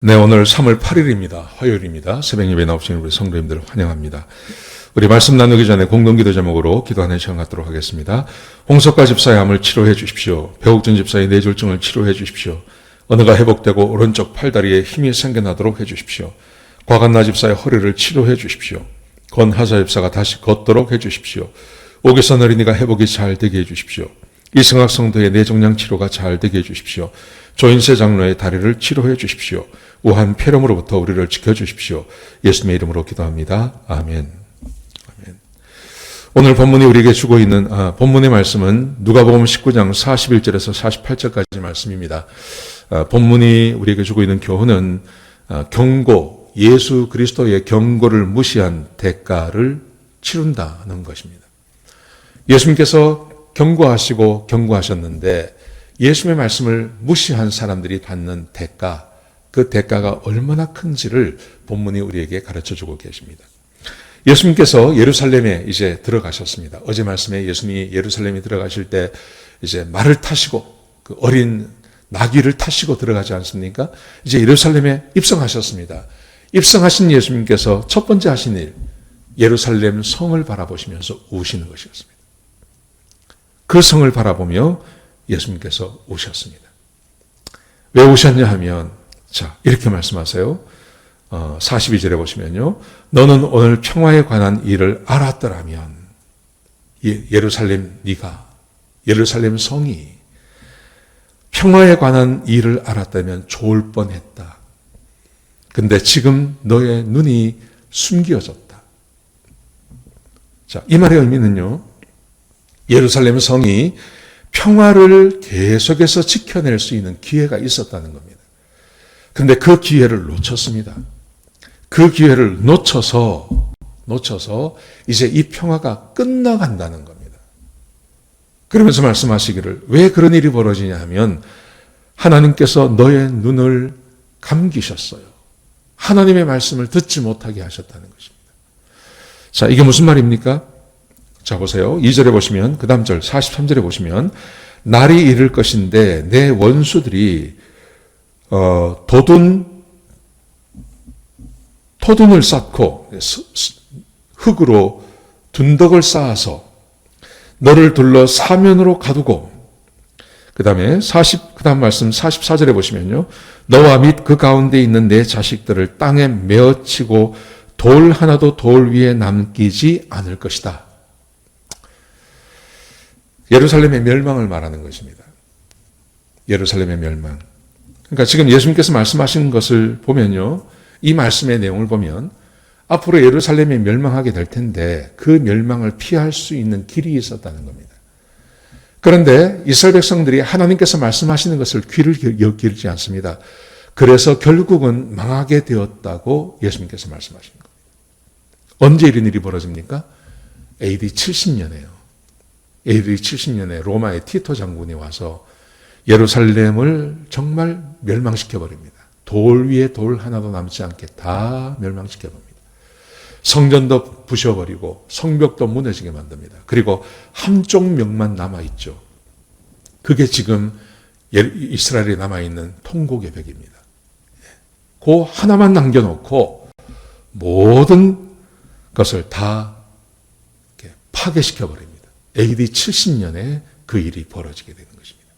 네, 오늘 3월 8일입니다. 화요일입니다. 새벽 예배 나오시는 우리 성도님들 환영합니다. 우리 말씀 나누기 전에 공동기도 제목으로 기도하는 시간 갖도록 하겠습니다. 홍석가 집사의 암을 치료해 주십시오. 배옥준 집사의 뇌졸중을 치료해 주십시오. 언어가 회복되고 오른쪽 팔다리에 힘이 생겨나도록 해 주십시오. 곽한나 집사의 허리를 치료해 주십시오. 권하자 집사가 다시 걷도록 해 주십시오. 오기선 어린이가 회복이 잘 되게 해 주십시오. 이승학 성도의 뇌종양 치료가 잘 되게 해 주십시오. 조인세 장로의 다리를 치료해 주십시오. 우한 폐렴으로부터 우리를 지켜주십시오. 예수님의 이름으로 기도합니다. 아멘. 아멘. 오늘 본문이 우리에게 주고 있는 본문의 말씀은 누가복음 19장 41절에서 48절까지 말씀입니다. 본문이 우리에게 주고 있는 교훈은 경고, 예수 그리스도의 경고를 무시한 대가를 치른다는 것입니다. 예수님께서 경고하시고 경고하셨는데 예수님의 말씀을 무시한 사람들이 받는 대가, 그 대가가 얼마나 큰지를 본문이 우리에게 가르쳐주고 계십니다. 예수님께서 예루살렘에 이제 들어가셨습니다. 어제 말씀에 예수님이 예루살렘에 들어가실 때 이제 말을 타시고 그 어린 나귀를 타시고 들어가지 않습니까? 이제 예루살렘에 입성하셨습니다. 입성하신 예수님께서 첫 번째 하신 일, 예루살렘 성을 바라보시면서 우시는 것이었습니다. 그 성을 바라보며 예수님께서 우셨습니다. 왜 우셨냐 하면, 자, 이렇게 말씀하세요. 42절에 보시면요. 너는 오늘 평화에 관한 일을 알았더라면, 예루살렘 네가, 예루살렘 성이 평화에 관한 일을 알았다면 좋을 뻔했다. 근데 지금 너의 눈이 숨겨졌다. 자, 이 말의 의미는요. 예루살렘 성이 평화를 계속해서 지켜낼 수 있는 기회가 있었다는 겁니다. 그런데 그 기회를 놓쳤습니다. 그 기회를 놓쳐서 이제 이 평화가 끝나간다는 겁니다. 그러면서 말씀하시기를 왜 그런 일이 벌어지냐 하면 하나님께서 너의 눈을 감기셨어요. 하나님의 말씀을 듣지 못하게 하셨다는 것입니다. 자, 이게 무슨 말입니까? 자, 보세요. 2절에 보시면, 그 다음 절 43절에 보시면 날이 이를 것인데 내 원수들이 토둔을 쌓고 흙으로 둔덕을 쌓아서 너를 둘러 사면으로 가두고 그 다음 말씀 44절에 보시면요. 너와 및 그 가운데 있는 내 자식들을 땅에 메어치고 돌 하나도 돌 위에 남기지 않을 것이다. 예루살렘의 멸망을 말하는 것입니다. 예루살렘의 멸망. 그러니까 지금 예수님께서 말씀하신 것을 보면요. 이 말씀의 내용을 보면 앞으로 예루살렘이 멸망하게 될 텐데 그 멸망을 피할 수 있는 길이 있었다는 겁니다. 그런데 이스라엘 백성들이 하나님께서 말씀하시는 것을 귀를 기울이지 않습니다. 그래서 결국은 망하게 되었다고 예수님께서 말씀하신 겁니다. 언제 이런 일이 벌어집니까? AD 70년에요. AD 70년에 로마의 티토 장군이 와서 예루살렘을 정말 멸망시켜버립니다. 돌 위에 돌 하나도 남지 않게 다 멸망시켜버립니다. 성전도 부셔버리고 성벽도 무너지게 만듭니다. 그리고 한쪽 벽만 남아있죠. 그게 지금 이스라엘에 남아있는 통곡의 벽입니다. 그 하나만 남겨놓고 모든 것을 다 파괴시켜버립니다. AD 70년에 그 일이 벌어지게 되는 것입니다.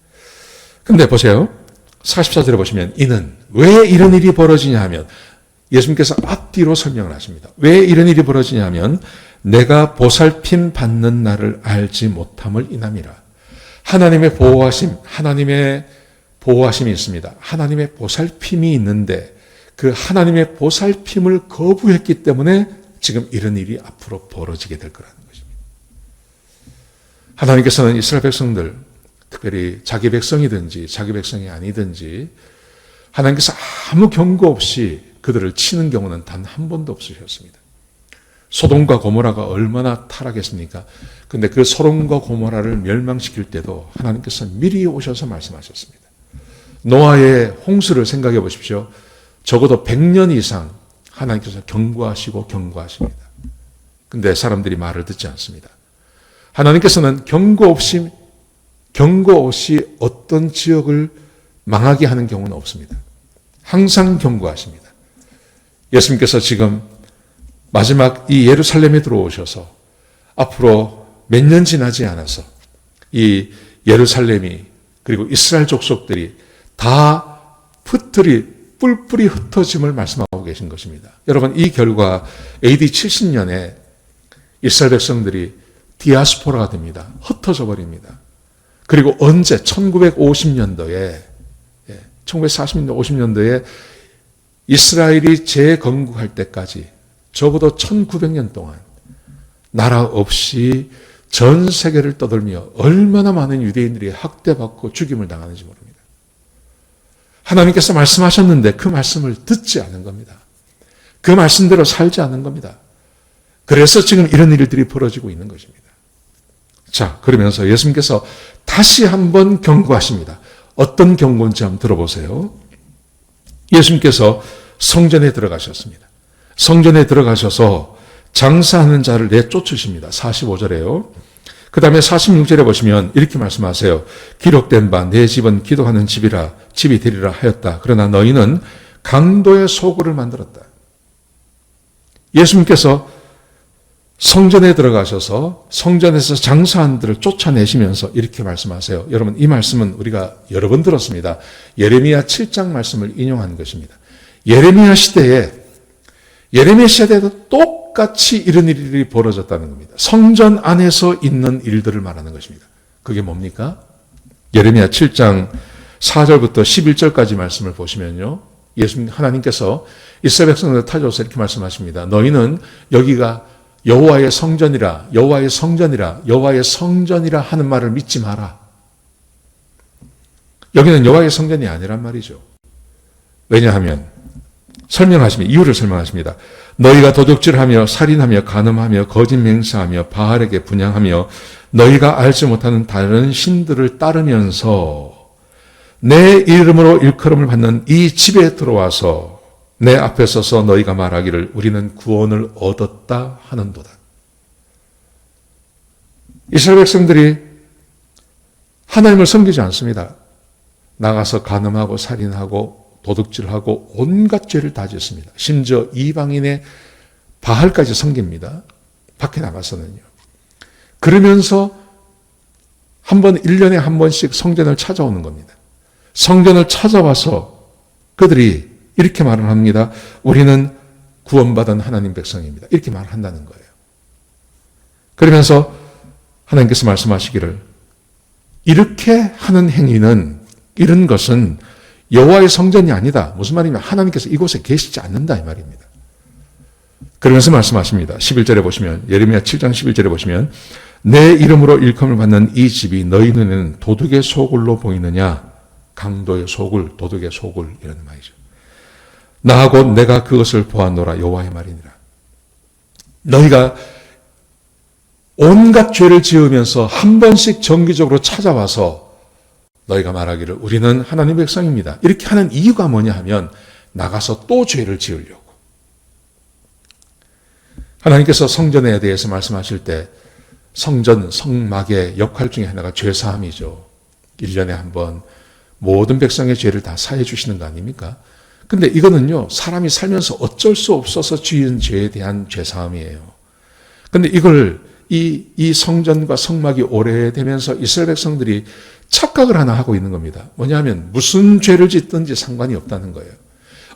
근데 보세요. 44절에 보시면 이는 왜 이런 일이 벌어지냐 하면 예수님께서 앞뒤로 설명을 하십니다. 왜 이런 일이 벌어지냐 하면 내가 보살핌 받는 날을 알지 못함을 인함이라. 하나님의 보호하심이 있습니다. 하나님의 보살핌이 있는데 그 하나님의 보살핌을 거부했기 때문에 지금 이런 일이 앞으로 벌어지게 될 거라는 것입니다. 하나님께서는 이스라엘 백성들, 특별히 자기 백성이든지 자기 백성이 아니든지 하나님께서 아무 경고 없이 그들을 치는 경우는 단 한 번도 없으셨습니다. 소돔과 고모라가 얼마나 타락했습니까? 그런데 그 소돔과 고모라를 멸망시킬 때도 하나님께서 미리 오셔서 말씀하셨습니다. 노아의 홍수를 생각해 보십시오. 적어도 100년 이상 하나님께서 경고하시고 경고하십니다. 그런데 사람들이 말을 듣지 않습니다. 하나님께서는 경고 없이 어떤 지역을 망하게 하는 경우는 없습니다. 항상 경고하십니다. 예수님께서 지금 마지막 이 예루살렘에 들어오셔서 앞으로 몇 년 지나지 않아서 이 예루살렘이 그리고 이스라엘 족속들이 다 뿔뿔이 흩어짐을 말씀하고 계신 것입니다. 여러분, 이 결과 AD 70년에 이스라엘 백성들이 디아스포라가 됩니다. 흩어져 버립니다. 그리고 언제 1950년도에 1940년대 50년도에 이스라엘이 재건국할 때까지 적어도 1900년 동안 나라 없이 전 세계를 떠돌며 얼마나 많은 유대인들이 학대받고 죽임을 당하는지 모릅니다. 하나님께서 말씀하셨는데 그 말씀을 듣지 않은 겁니다. 그 말씀대로 살지 않은 겁니다. 그래서 지금 이런 일들이 벌어지고 있는 것입니다. 자, 그러면서 예수님께서 다시 한번 경고하십니다. 어떤 경고인지 한번 들어보세요. 예수님께서 성전에 들어가셨습니다. 성전에 들어가셔서 장사하는 자를 내쫓으십니다. 45절에요. 그 다음에 46절에 보시면 이렇게 말씀하세요. 기록된 바 내 집은 기도하는 집이 되리라 하였다. 그러나 너희는 강도의 소굴을 만들었다. 예수님께서 성전에 들어가셔서 성전에서 장사한 들을 쫓아내시면서 이렇게 말씀하세요. 여러분, 이 말씀은 우리가 여러 번 들었습니다. 예레미야 7장 말씀을 인용한 것입니다. 예레미야 시대에도 똑같이 이런 일이 벌어졌다는 겁니다. 성전 안에서 있는 일들을 말하는 것입니다. 그게 뭡니까? 예레미야 7장 4절부터 11절까지 말씀을 보시면요. 하나님께서 이스라엘 백성들을 타져서 이렇게 말씀하십니다. 너희는 여기가 여호와의 성전이라 하는 말을 믿지 마라. 여기는 여호와의 성전이 아니란 말이죠. 왜냐하면 이유를 설명하십니다. 너희가 도둑질하며 살인하며 간음하며 거짓 맹세하며 바알에게 분향하며 너희가 알지 못하는 다른 신들을 따르면서 내 이름으로 일컬음을 받는 이 집에 들어와서 내 앞에 서서 너희가 말하기를 우리는 구원을 얻었다 하는도다. 이스라엘 백성들이 하나님을 섬기지 않습니다. 나가서 간음하고 살인하고 도둑질하고 온갖 죄를 다 짓습니다. 심지어 이방인의 바알까지 섬깁니다. 밖에 나가서는요. 그러면서 1년에 한 번씩 성전을 찾아오는 겁니다. 성전을 찾아와서 그들이 이렇게 말을 합니다. 우리는 구원받은 하나님 백성입니다. 이렇게 말을 한다는 거예요. 그러면서 하나님께서 말씀하시기를 이렇게 하는 행위는 이런 것은 여호와의 성전이 아니다. 무슨 말이냐면 하나님께서 이곳에 계시지 않는다 이 말입니다. 그러면서 말씀하십니다. 11절에 보시면 예레미야 7장 11절에 보시면 내 이름으로 일컬음을 받는 이 집이 너희 눈에는 도둑의 소굴로 보이느냐. 강도의 소굴, 도둑의 소굴 이런 말이죠. 나하고 내가 그것을 보았노라 여호와의 말이니라. 너희가 온갖 죄를 지으면서 한 번씩 정기적으로 찾아와서 너희가 말하기를 우리는 하나님 백성입니다. 이렇게 하는 이유가 뭐냐 하면 나가서 또 죄를 지으려고. 하나님께서 성전에 대해서 말씀하실 때 성전, 성막의 역할 중에 하나가 죄사함이죠. 1년에 한 번 모든 백성의 죄를 다 사해 주시는 거 아닙니까? 근데 이거는요, 사람이 살면서 어쩔 수 없어서 지은 죄에 대한 죄사함이에요. 근데 이걸 이 성전과 성막이 오래되면서 이스라엘 백성들이 착각을 하나 하고 있는 겁니다. 뭐냐면 무슨 죄를 짓든지 상관이 없다는 거예요.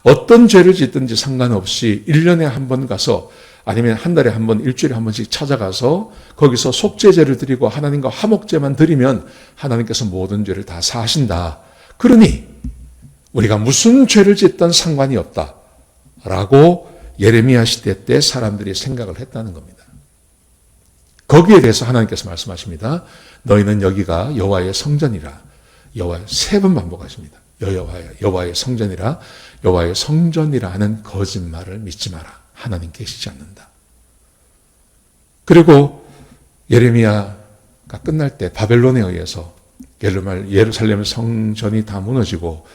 어떤 죄를 짓든지 상관없이 1년에 한 번 가서 아니면 한 달에 한 번, 일주일에 한 번씩 찾아가서 거기서 속죄제를 드리고 하나님과 화목제만 드리면 하나님께서 모든 죄를 다 사하신다. 그러니 우리가 무슨 죄를 짓든 상관이 없다라고 예레미야 시대 때 사람들이 생각을 했다는 겁니다. 거기에 대해서 하나님께서 말씀하십니다. 너희는 여기가 여호와의 성전이라. 여호와 세 번 반복하십니다. 여호와의 성전이라. 여호와의 성전이라 하는 거짓말을 믿지 마라. 하나님 계시지 않는다. 그리고 예레미야가 끝날 때 바벨론에 의해서 예루살렘 성전이 다 무너지고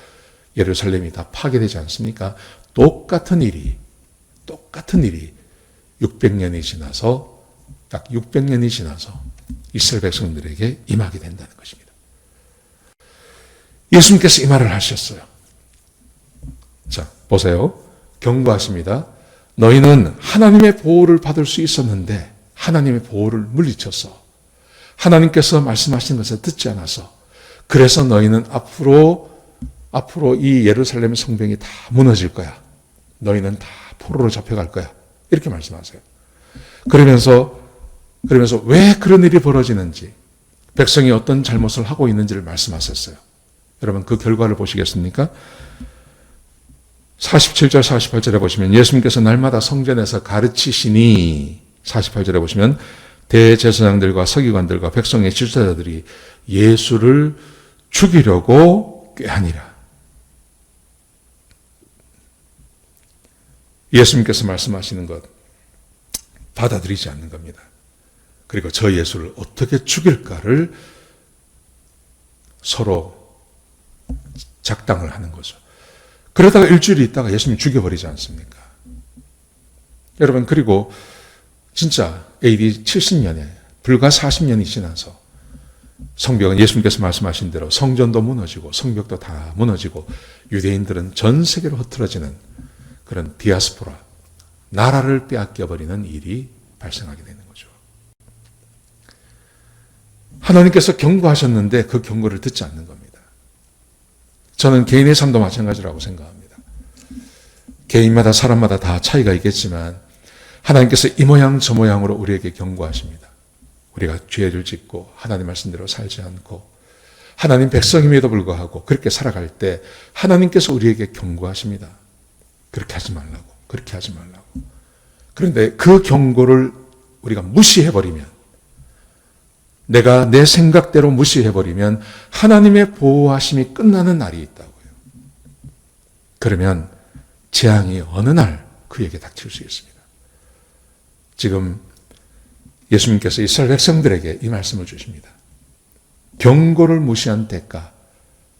예루살렘이 다 파괴되지 않습니까? 똑같은 일이 600년이 지나서 딱 600년이 지나서 이스라엘 백성들에게 임하게 된다는 것입니다. 예수님께서 이 말을 하셨어요. 보세요. 경고하십니다. 너희는 하나님의 보호를 받을 수 있었는데 하나님의 보호를 물리쳤어. 하나님께서 말씀하신 것을 듣지 않아서 그래서 너희는 앞으로 이 예루살렘 성벽이 다 무너질 거야. 너희는 다 포로로 잡혀갈 거야. 이렇게 말씀하세요. 그러면서 왜 그런 일이 벌어지는지, 백성이 어떤 잘못을 하고 있는지를 말씀하셨어요. 여러분 그 결과를 보시겠습니까? 47절 48절에 보시면 예수님께서 날마다 성전에서 가르치시니 48절에 보시면 대제사장들과 서기관들과 백성의 지도자들이 예수를 죽이려고 꾀하니라. 예수님께서 말씀하시는 것 받아들이지 않는 겁니다. 그리고 저 예수를 어떻게 죽일까를 서로 작당을 하는 거죠. 그러다가 일주일 있다가 예수님 죽여버리지 않습니까? 여러분 그리고 진짜 AD 70년에 불과 40년이 지나서 성벽은 예수님께서 말씀하신 대로 성전도 무너지고 성벽도 다 무너지고 유대인들은 전 세계로 흩어지는 그런 디아스포라, 나라를 빼앗겨버리는 일이 발생하게 되는 거죠. 하나님께서 경고하셨는데 그 경고를 듣지 않는 겁니다. 저는 개인의 삶도 마찬가지라고 생각합니다. 개인마다 사람마다 다 차이가 있겠지만 하나님께서 이 모양 저 모양으로 우리에게 경고하십니다. 우리가 죄를 짓고 하나님 말씀대로 살지 않고 하나님 백성임에도 불구하고 그렇게 살아갈 때 하나님께서 우리에게 경고하십니다. 그렇게 하지 말라고. 그렇게 하지 말라고. 그런데 그 경고를 우리가 무시해버리면, 내가 내 생각대로 무시해버리면 하나님의 보호하심이 끝나는 날이 있다고요. 그러면 재앙이 어느 날 그에게 닥칠 수 있습니다. 지금 예수님께서 이스라엘 백성들에게 이 말씀을 주십니다. 경고를 무시한 대가,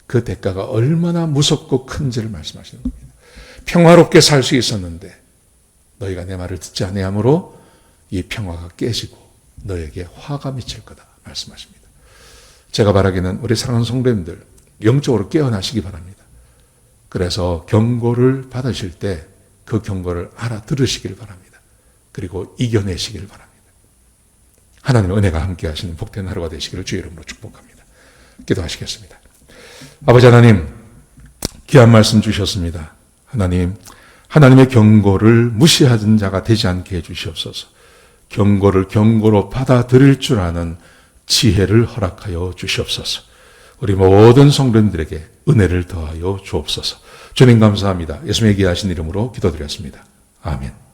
그 대가가 얼마나 무섭고 큰지를 말씀하시는 겁니다. 평화롭게 살 수 있었는데 너희가 내 말을 듣지 아니하므로 이 평화가 깨지고 너에게 화가 미칠 거다 말씀하십니다. 제가 바라기는 우리 사랑하는 성도님들 영적으로 깨어나시기 바랍니다. 그래서 경고를 받으실 때 그 경고를 알아들으시길 바랍니다. 그리고 이겨내시길 바랍니다. 하나님의 은혜가 함께 하시는 복된 하루가 되시기를 주의 이름으로 축복합니다. 기도하시겠습니다. 아버지 하나님, 귀한 말씀 주셨습니다. 하나님, 하나님의 경고를 무시하는 자가 되지 않게 해주시옵소서. 경고를 경고로 받아들일 줄 아는 지혜를 허락하여 주시옵소서. 우리 모든 성도님들에게 은혜를 더하여 주옵소서. 주님 감사합니다. 예수님의 귀하신 이름으로 기도드렸습니다. 아멘.